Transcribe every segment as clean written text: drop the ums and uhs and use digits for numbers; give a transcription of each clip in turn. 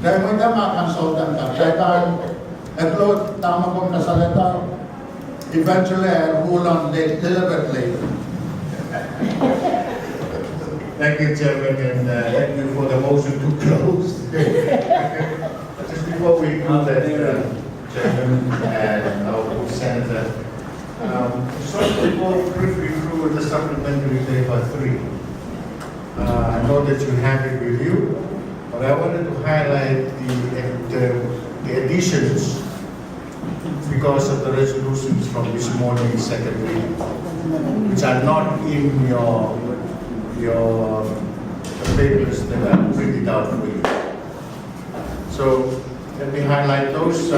Dahil mo mga consultant ka, siya kan upload tama kong nasalita, eventually I'll hold on deliberately. Thank you, Chairman, and thank you for the motion to close. Just before we do that, Chairman and our Senator, just want to go briefly through the supplementary paper 3. I know that you have it with you, but I wanted to highlight the additions because of the resolutions from this morning's second reading, which are not in your papers that are printed out for you. So let me highlight those.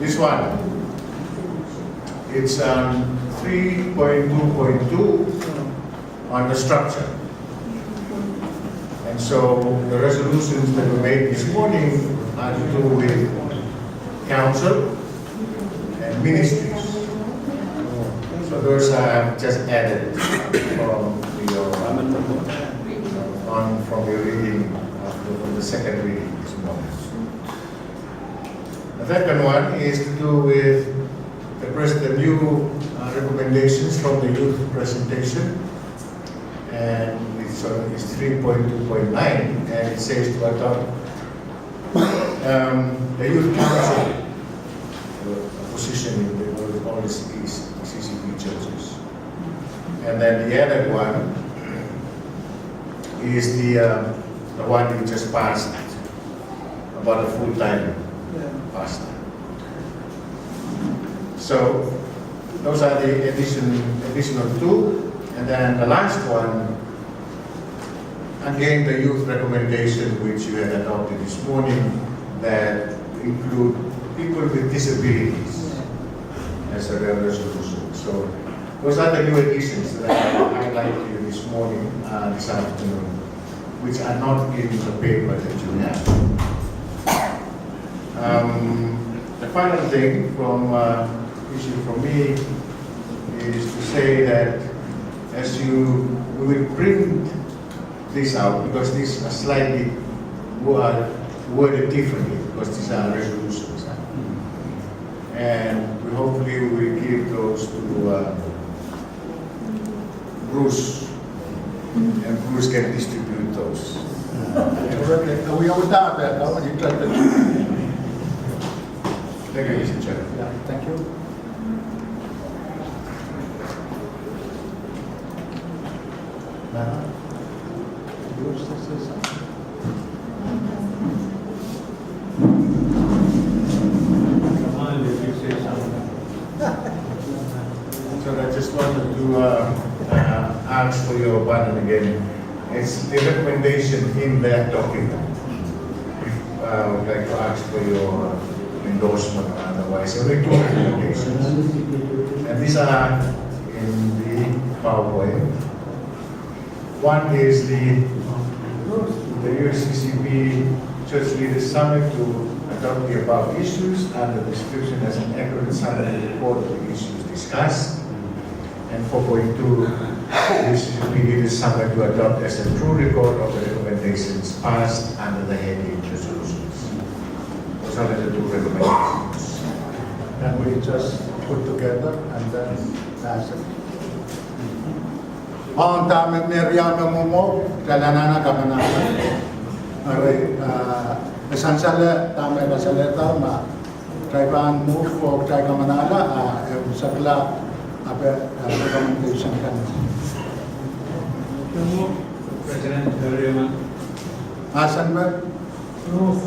This one, it's 3.2.2 on the structure. And so the resolutions that were made this morning are to do with council and ministries. So those I have just added from your reading, from the second reading this morning. The second one is to do with the new recommendations from the youth presentation, and it's 3.2.9, and it says to adopt the youth council position in all the UCCP churches. And then the other one is the one you just passed about a full-time pastor. So those are the additional two, and then the last one, again the youth recommendation which you had adopted this morning that include people with disabilities as a resolution. So those are the new additions that I highlighted to you this morning, this afternoon, which are not in the paper that you have. The final thing from issue from me is to say that as we will print this out, because these are slightly worded differently, because these are resolutions. And hopefully we will give those to Bruce, and Bruce can distribute those. We always have that, no? You tried to. Thank you, Mr. Chairman. Yeah, thank you. Bruce, this is something. Come on, if you say something. So I just wanted to ask for your pardon again. It's the recommendation in that document. I would like to ask for your endorsement, otherwise only two recommendations. And these are in the PowerPoint. One is the UCCP Church Leaders Summit to adopt the above issues and the description as an accurate summary report of the issues discussed. And 4.2, UCCP Leaders Summit to adopt as a true record of the recommendations passed under the heading resolutions. Those are the two recommendations. And we just put together and then pass it. Ang tamit Miriam mo, kalanana kamanana. Aray, esansala tamit kasaleta ma traiban move for trai kamanala sakla recommendation kan. President Hariman. Asan ba? No.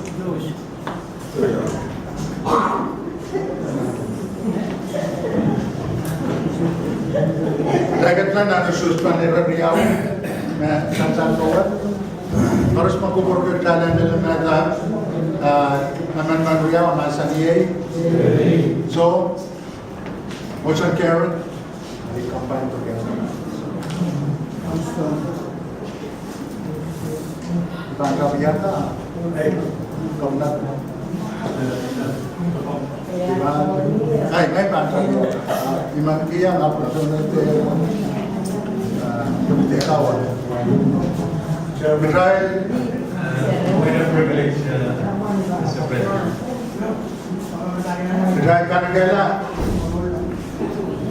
Dagat na natin suspend Riyaw na sansan forward. Harus magkukurkut kalian nila na naman Riyaw masan EA. So, motion carried. We combine together. Bangga biyata. Kau nak? Ay, may bangga. Iman kiyang opportunity. Sawa. Betrayal, Point of privilege, Mr. President. betrayal kanagela.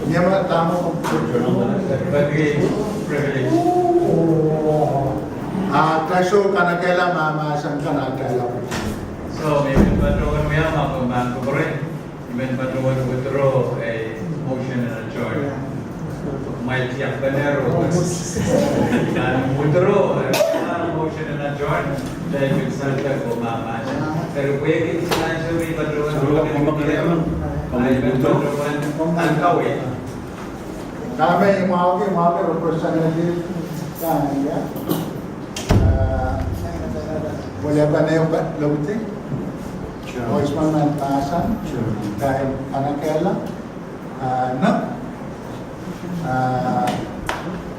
Niya ba tama kung Privilege. Kaso kanagela maamasang kanagela. So, maybe Patrón Miyama, Kuman Kukurin, maybe Patrón withdraw a motion and adjourn. Might Tiak Banero, withdraw a motion and adjourn, then you start to go Mama. Pero pwede sila sa may Patrón, Alkawi. Kami yung mga representative kanya. Wala ba na yung lauting? O isman ng tasan? Dahil kanagela? No?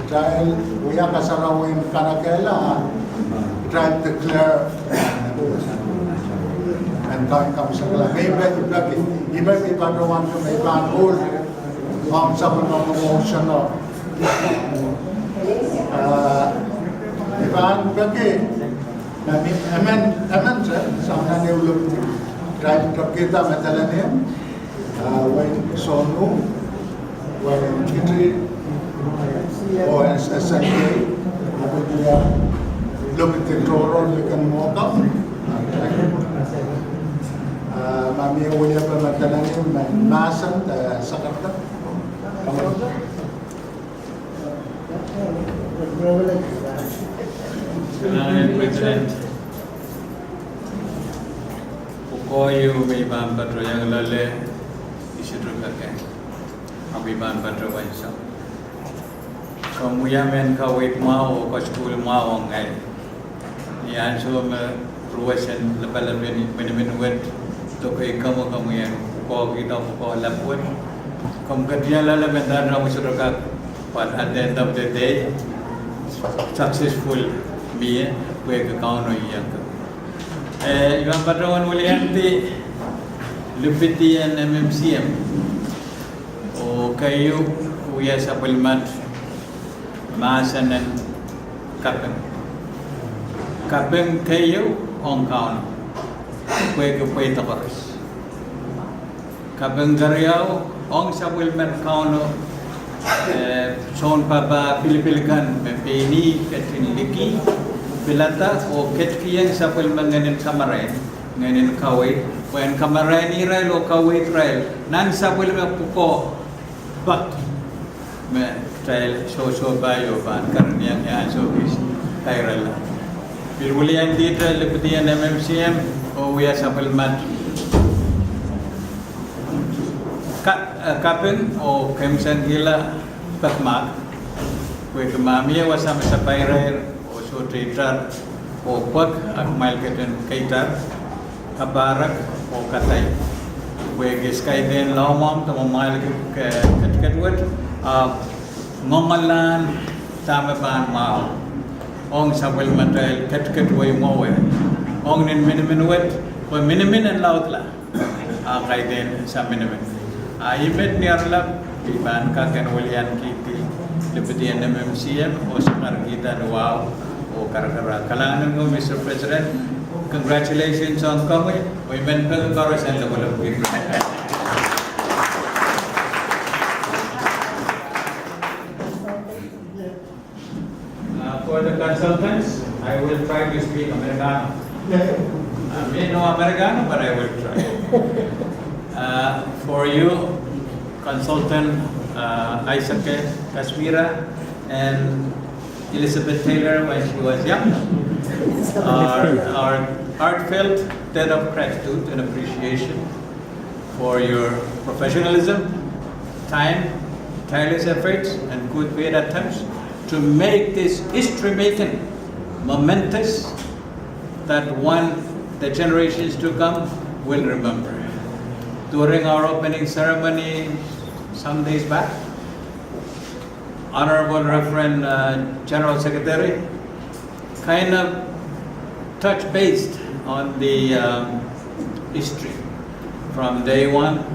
Dahil uya kasarawin kanagela, try to declare and time comes sa kala. May iba ipagawan ko may panul ang sa mga motion no. Ibang bagi amen sir sama ni uluk try to kita matalannya when sonu when kitri o SSK aku dia lebih terorong dengan motor mami uya pematalannya masan sakarta Kailangan President, Pukoyu Biban Patro yang lale isidro kake, Abiban Patro wansa. So muyamen ka wait mau, ka school mau ngai. Yan so ruwasan lapalamin menemen to kay kamu yan ko kita ko lapun. Kam kadiya lalamen dan ramu isidro kak. But at the end of the day, successful be we account no yang Iwan Patrawan Wulianti Lupiti and MMCM o kayo kuya sa Pulman Maasan and Kapeng kayo Hong Kong kuya kuya taparas Kapeng Gariao Ong sa Pulman Kauno Son Papa Pilipilikan Mepini Katinliki Pilata o Ketkiyan sa Pulmanganin Kamaray ngayon kawit when Kamaray ni Rail o kawit Rail nan sa Pulman Puko Bak me Rail so bayo ban karaniang yan so is Kairal Pilwulian dito Lipitian MMCM o Uya sa Pulman Kapin o Kemsan Gila Patmak kwe kemamia wasama sa Pairer o so Tritar o Pag Akmal Keten Kaitar Kabarak o Katay kwe Giskay din Laumam Tamamal Katkatwat Ngongalan Tamaban Mao Ong Sabel Matrail Katkatway Mowe Ong Nin Miniminwet kwe Minimin and Lautla Kay din sa Minimin Imet ni Arlap Iban Kakan Wulian Kiti Lipitian MMCM o Sumar kita Wow o Karakara Kalangan mo Mr. President congratulations on coming Women Bill Chorus and Level For the consultants I will try to speak Americano I may know Americano but I will try for you, consultant Isaac Kasmira and Elizabeth Taylor when she was young, our heartfelt debt of gratitude and appreciation for your professionalism, time, tireless efforts, and good faith attempts to make this history-making momentous that the generations to come will remember. During our opening ceremony some days back, Honorable Reverend General Secretary kind of touched base on the history from day one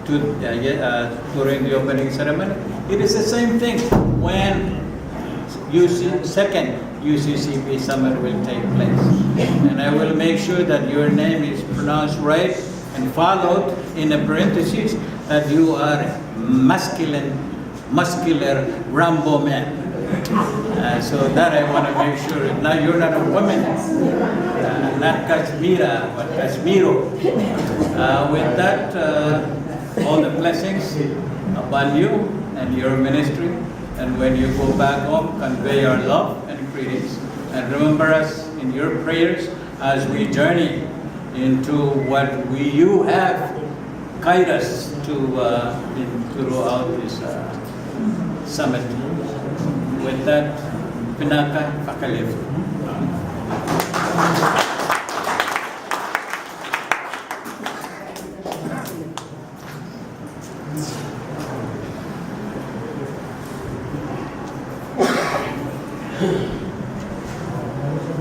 during the opening ceremony. It is the same thing when second UCCP summit will take place. And I will make sure that your name is pronounced right and followed in a parenthesis that you are muscular Rambo man. So that I want to make sure. Now you're not a woman, not Kashmira, but Kashmiro. With that, all the blessings upon you and your ministry. And when you go back home, convey our love and greetings. And remember us in your prayers as we journey into what you have guided us to throughout this summit. With that, Pinaka Pakalev.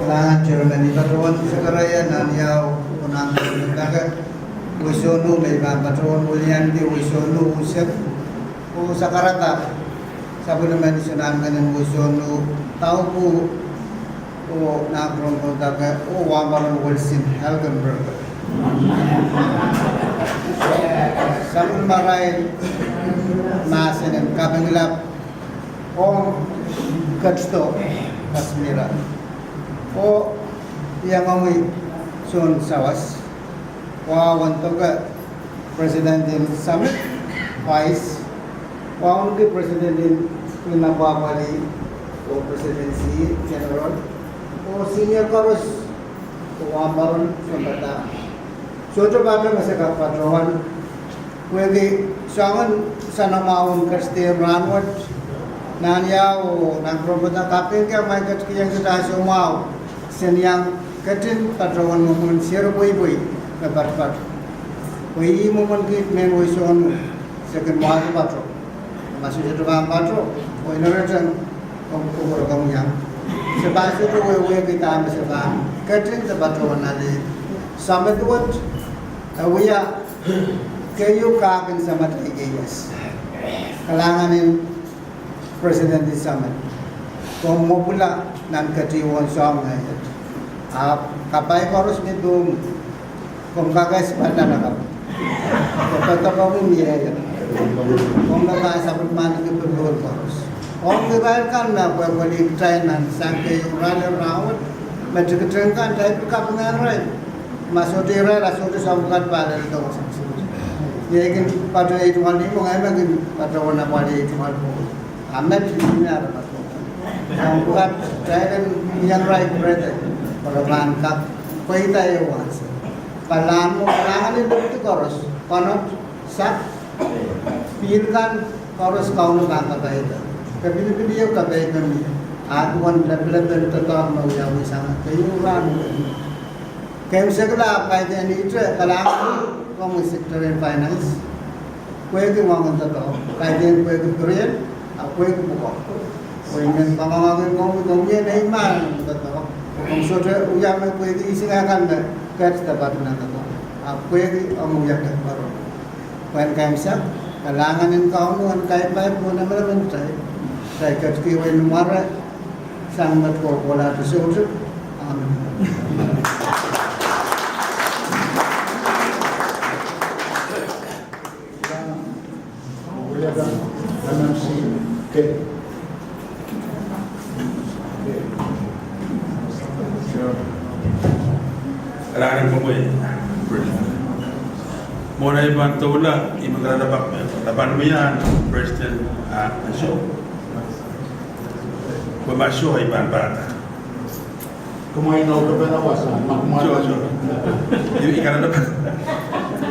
Kailangan Germany patron sekaraya nanyau unang negara wisonu may patron ulian di wisonu usep u sakarata sabu naman sunan kanan wisonu tau pu o nakron ko daga o wamaron wilson Helgenberg sabu maray nasen kabangilap o katsto Kasmira o yang kami sun sawas wa wantoga president in summit vice wa unke president in pinabawali o presidency general o senior koros wa maron sambata sojo bata masaka patrohan wege sangan sanamaun kaste ranwat nanya o nangkropota kapeng kya mai kat kiyang kita somau senyang katin patrawan momon sir boy kapat koi momon kit men oi son second mar patro masih itu bang patro koi naratan ko kamu yang sebab itu we kita masih katin the patrawan ali samadwat awiya kayu kagen sama tigayas kalanganin President di summit. Kung mo pula nan katiwan song ngayon. Kapay koros nito kung kagas pada nakap. Kapag niya kung nakasabot man ng pagluwal koros. Kung gibayar na pwede try nan sangke yung rally round, medyo kan tayo kapangan rin. Masutira rasuto sa bukat pada ito. Yakin pada itu hal ini mengalir pada warna pada itu hal Ahmed Junior yang buat saya yang right brother perlahan kak kita yang was pelangan itu koros konot sak pilkan koros kaunu bangka itu kebili video kabai kami aduan level tetap mau yang sangat kayuran kayak segala apa ini itu pelangan kamu sektor finance kue itu wangan tetap kayak kue itu Korean aku itu bukan. Kau ingin pangangan kamu ni naik mana? Betul. Kamu sudah ujar aku itu isi akan kat dapat nak tahu. Aku itu kamu ujar baru. Kau yang sah, kalangan yang kau nu kait baik pun nama mentai. Saya kat kau yang marah, sangat kau bola tu sudah. Amin. Rani Pohnpei. Mulai bantu lah imigran dapat mian Presiden Masuk. Masuk iban barat. Kumain na ulo na wasan, Jauh. Ini ikan dapat.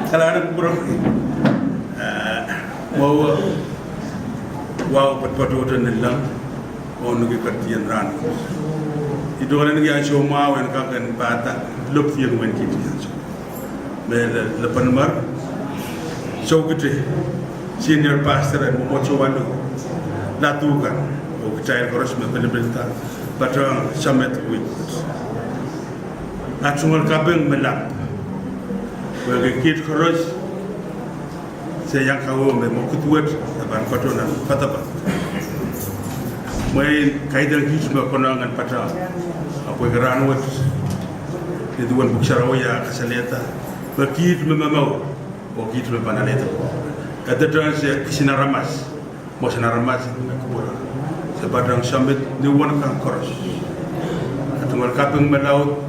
Kalau ada bro, wow pat-patu nilang, mau nugi kertian ran. Itu orang yang show mau yang kakan bata lup yang wen kiti aja. Lepas nomor show kita senior pastor dan mau coba tu latukan, cair koros menjadi patron summit with. Nasional kabeng melak, bagi kit koros saya yang kau memang kutuat, lepas patron patapa. Mai kaidan kis ba konangan pata apa geran wat itu wan buksara ya kasaleta bakit memamau bakit mepanaleta kata trans sinaramas mo sinaramas kubura sepadang sambit ni wan kan koros atungal kapeng malaut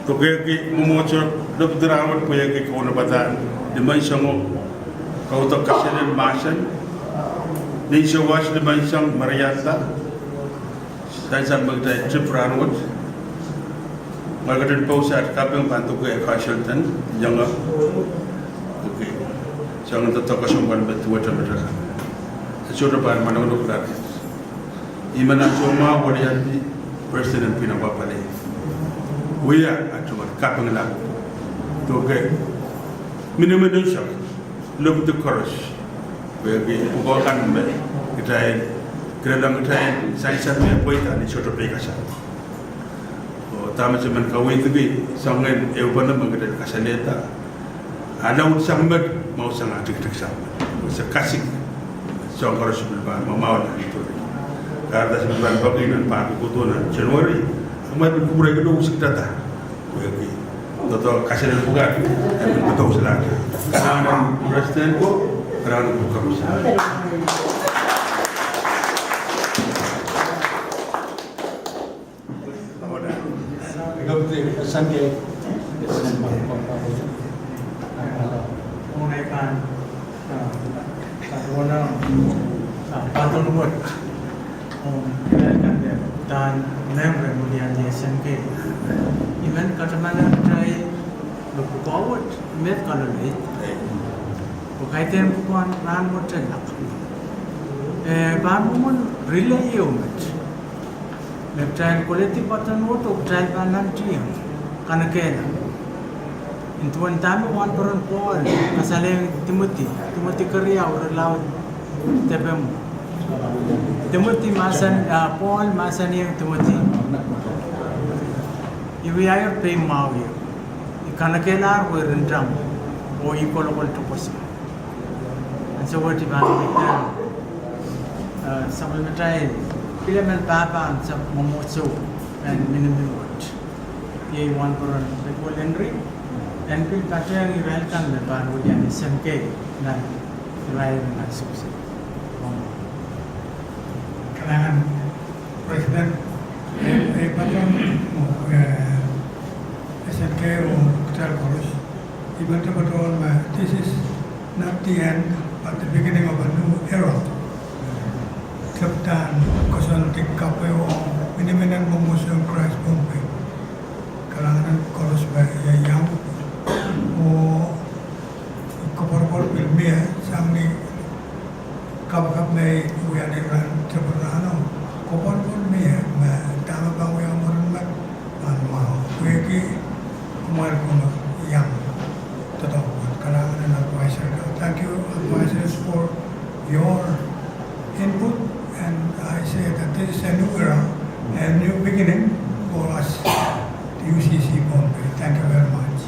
to ke momocho do drawat ko ke ko na batan de mai sango kau to kaselen masan ni shawash de mai sang mariata dan saat mengenai trip ranut, mereka pausat kapeng bantu ke konsultan, jangan, okey, jangan tetap kesumpan betul betul. Sesuatu bahan mana untuk berat. Iman cuma boleh jadi presiden pina bapa leh. Wia cuma kapeng lah, okey. Minum syak, lebih tu koros, bagi bukan kita kerana kita sains ni apa itu ni contoh perikasa. Tamat zaman kawin tu bi sangat ewan nama kita kasih neta. Ada sangat mau sangat tik sangat. Sekasih sangat harus berban mau lah itu. Karena sebenarnya bagi dan pak kutuan Januari, kami berkumpul itu usik data. Bagi toto kasih neta bukan, betul selagi. Kerana presiden ko, kerana bukan usaha. Sunday. Menggunakan warna patung buat dan member kemudian SMK. Event kata mana try look forward met kalau ni. Berkaitan bukan ran macam nak. Bahan pun relay umat. Child quality pattern woto child banan tiang kana kena intuan tamu wan peron Paul kasale Timothy kerja orang laut tepem Timothy masan Paul masan yang Timothy ibu ayah pay mau ya kana kena we rentam o ikol to pos and so what iban kita sambil metai Pilih bapa sa memusuh dan minum watch. Ia wan peran rekol Henry dan pilih baca yang welcome lepas ujian SMK dan lain dengan sukses. Kalangan Presiden patron SMK Hotel Chorus. Even the this is not the end but the beginning of a new era. Kapten Kosantik KPO Minimenan Museum Christ Pohnpei kalangan Chorus yang kopor-kopor filmnya sambil kapal may uyaniran sebenarnya kopor-kopor filmnya tama bang yang merendah mau weki kemarin kono yang tetap kalangan advisor. Thank you advisors for your input. And I say that this is a new era, a new beginning for us, the UCC Pohnpei. Thank you very much.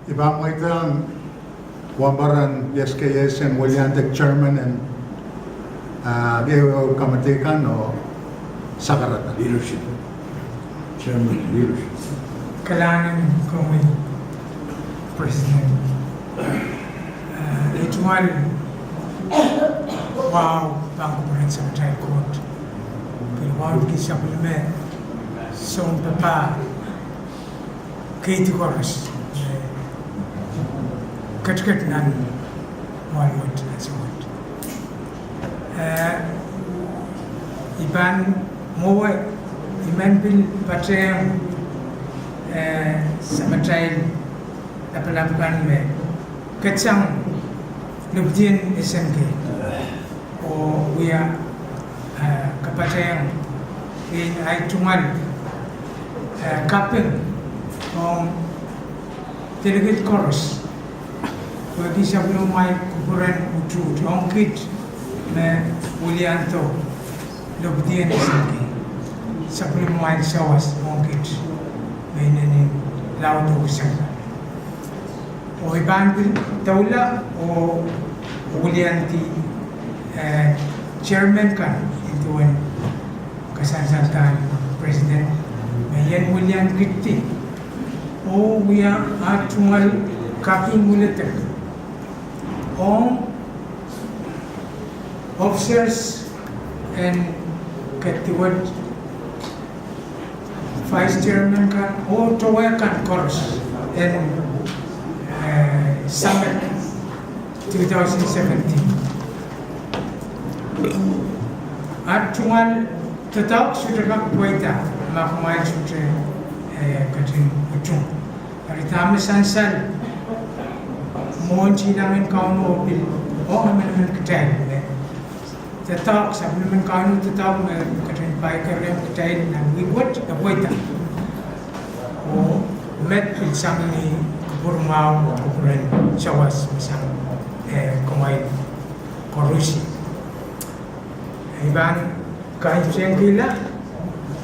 Ibang Maitang, Wabaran, SKS, and Williantic Chairman, and Geo Kamatikan, or Sakarata. Leadership. Chairman, leadership. Kailangan kami President. Itu wow, Banco Prensa Metai Court. Pero wow, kisah belum son papa Katie Chorus. Kat nan walwat aswat. Iban mowe iman bil patrem Samatai apa-apakan me kacang lubjin SMK o uya kapatayang in ay tungal kapeng on delegate chorus bagi sebelum mai kuburan ucu jongkit me Willianto lubjin SMK sebelum mai sawas jongkit ini laut usaha o iban daula o ulian ti chairman kan ituan kasansaltan president mayan ulian kritik o we are actual kaping militar o officers and katiwad vice chairman kan o tawakan course and summit 2017 at tungal tetap sudah nak kuita makumai sudah kating ujung hari tamu sansal mohon Cina men kaunu opil men ketai tetap sebelum men kaunu tetap kating baik kerja ketai dan wibut kuita oh met pisang ni burmau ukuran cawas pisang kumai korusi iban kain gila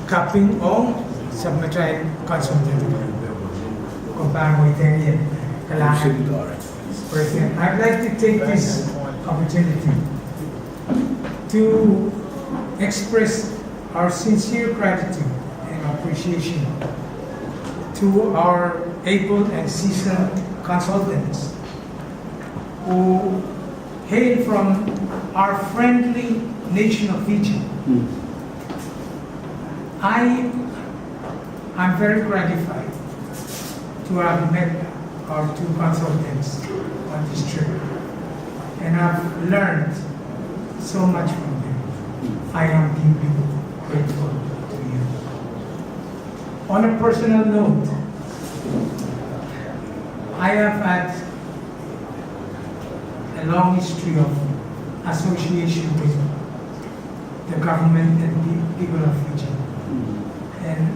kaping ong submetrai consultant kompang within President, I'd like to take this opportunity to express our sincere gratitude and appreciation to our able and seasoned consultants who hail from our friendly nation of Fiji. I'm very gratified to have met our two consultants on this trip, and I've learned so much from them. I am deeply grateful to you. On a personal note, I have had a long history of association with the government and people of Fiji. And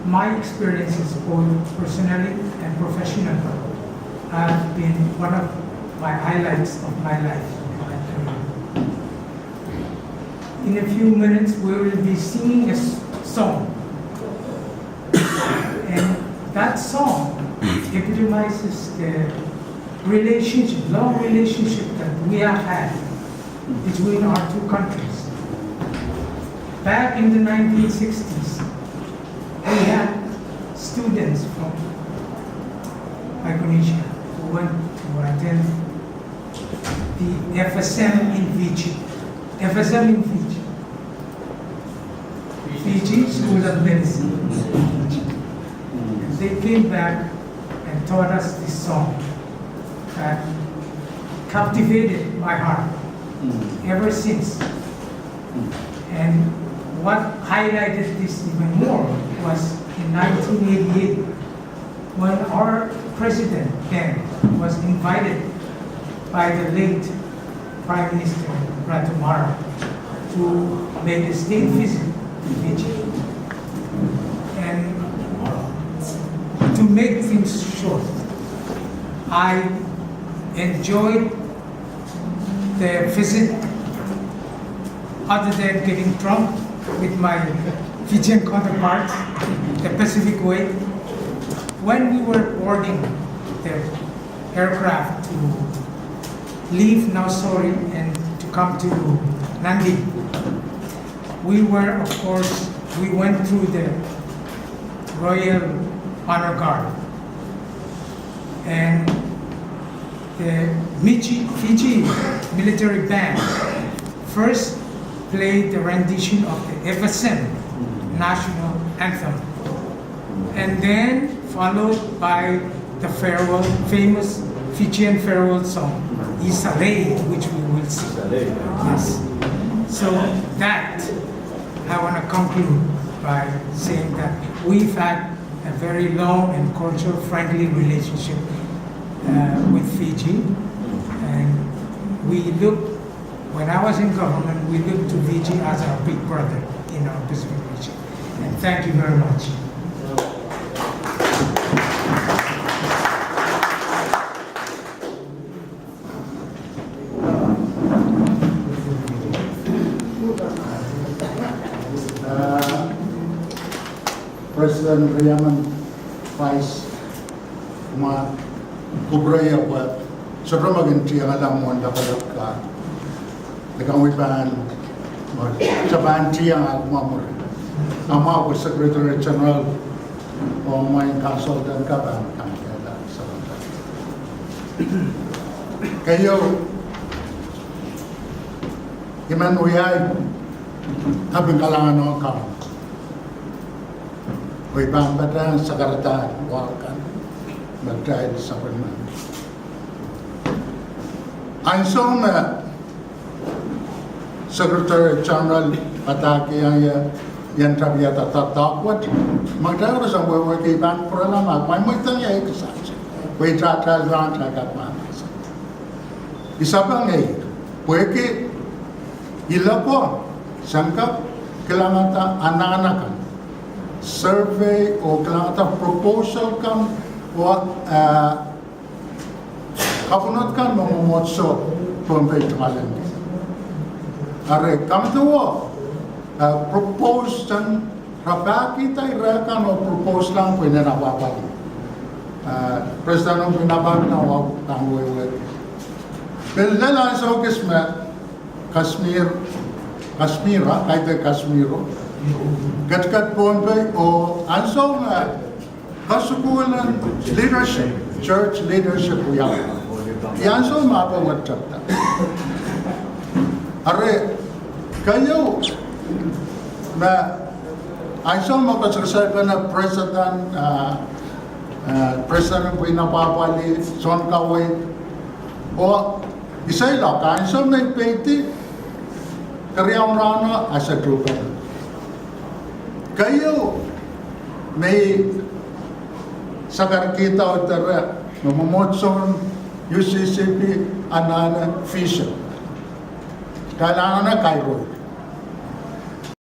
my experiences, both personally and professionally, have been one of my highlights of my life. In a few minutes, we will be singing a song. And that song epitomizes the relationship, long relationship that we have had between our two countries. Back in the 1960s, we had students from Micronesia who went to attend the FSM in Fiji. FSM in Fiji. Fiji School of Medicine. And they came back and taught us this song that captivated my heart ever since. And what highlighted this even more was in 1988 when our president then was invited by the late Prime Minister Ratumara to make a state visit to Fiji. And to make things short, I enjoyed the visit other than getting drunk with my Fijian counterparts, the Pacific Way. When we were boarding the aircraft to leave Nausori and to come to Nandi, we went through the Royal Honor Guard. And the Fiji military band first played the rendition of the FSM national anthem, and then followed by the farewell, famous Fijian farewell song, Isale, which we will sing. Yes. So that, I want to conclude by saying that we've had a very long and culture-friendly relationship with Fiji, and when I was in government, we looked to Fiji as our big brother in our Pacific region. And thank you very much. President Riyaman, Vice Kumar, kubraya wa sobra maginti ang alam mo na ka Degang wiban sa banti ang agmamur ama ko Secretary General o may consultant ka ba ang kaya sa kayo iman uyay habang kalangan ka wiban ba sa karata wakan magdahil sa pagman ang soma Secretary General atake yang tabiata tatakwat magdahil sa wawakiban programa may magtanya ikasas way tatal lang tagapanas isa pa ngay pwede ila po sangkap kailangan ta anak-anakan survey o kailangan ta proposal kan o kapunot kan mamumotso Pohnpei tungalan are kami tuwa propose dan rapaki tayo rekan o propose lang po na napapali President ng pinabag na wag tangwe Belala sa kismet Kashmira kahit ay Kashmiro gat-gat Pohnpei o anso nga kasukulan leadership church leadership po yan so mapawat chapta are kayo na anso makasarsay ka na President po napapali son kaway o isay lang ka anso may peti karyang rana as a group kayo may sagar kita o tara mamamotson UCCP anana fisher kailangan na Cairo